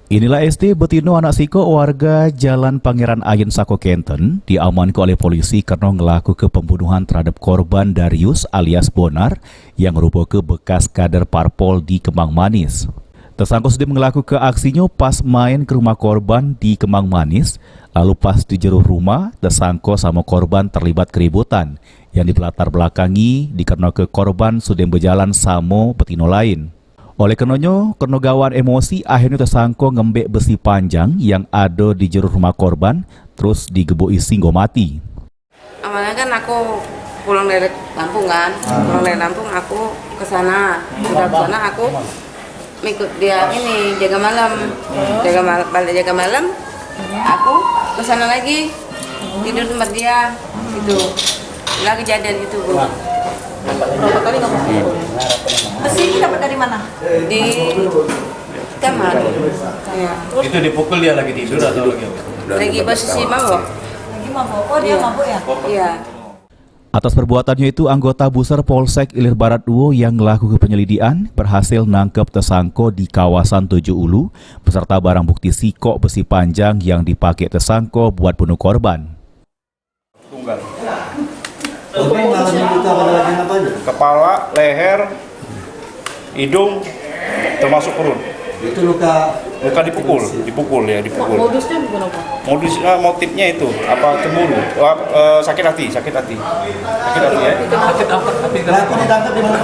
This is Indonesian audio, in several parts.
Inilah ST Betino anak Siko warga Jalan Pangeran Ayen Sako Kenten diamankan oleh polisi karena ngelaku ke pembunuhan terhadap korban Darius alias Bonar yang merupakan bekas kader parpol di Kemang Manis. Tersangka sudah mengelaku ke aksinya pas main ke rumah korban di Kemang Manis, lalu pas di jero rumah, tersangka sama korban terlibat keributan yang dibelatar belakangi dikarenakan korban sudah berjalan sama Betino lain. Oleh karenanya, karena gawan emosi, akhirnya tersangka ngembek besi panjang yang ada di jero rumah korban, terus digeboi singgo mati. Awalnya kan aku pulang dari Lampung kan, aku ke sana, udah ke sana aku ikut dia ini jaga malam, balik jaga malam, aku ke sana lagi tidur tempat dia, gitu. Lagi kejadian itu, Bu. Berapa kali kamu pukul? Besi ini dapat dari mana? Di kamar. Ya. Itu dipukul dia lagi tidur atau lagi apa? Lagi posisi mabok. Lagi mabuk. Oh, dia mabuk ya? Iya. Atas perbuatannya itu, anggota Buser Polsek Ilir Barat 2 yang melakukan penyelidikan berhasil nangkep tersangka di kawasan Tujuh Ulu beserta barang bukti sikok besi panjang yang dipakai tersangka buat bunuh korban. Tunggal. Kepala, leher, hidung, termasuk perut. Itu luka dipukul. Modusnya bukan apa? Motifnya itu apa cemburu, sakit hati ya. Sakit apa? Ditangkap di mana?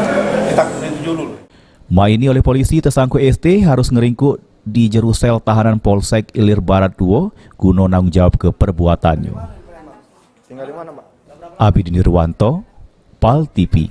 Ditangkap di Tujuh Ulu. Maini oleh polisi, tersangka ST harus ngeringkuk di jeru sel tahanan Polsek Ilir Barat 2 guna nanggung jawab ke perbuatannya. Tinggal di mana, Mbak? Abidin Nirwanto, PAL TV.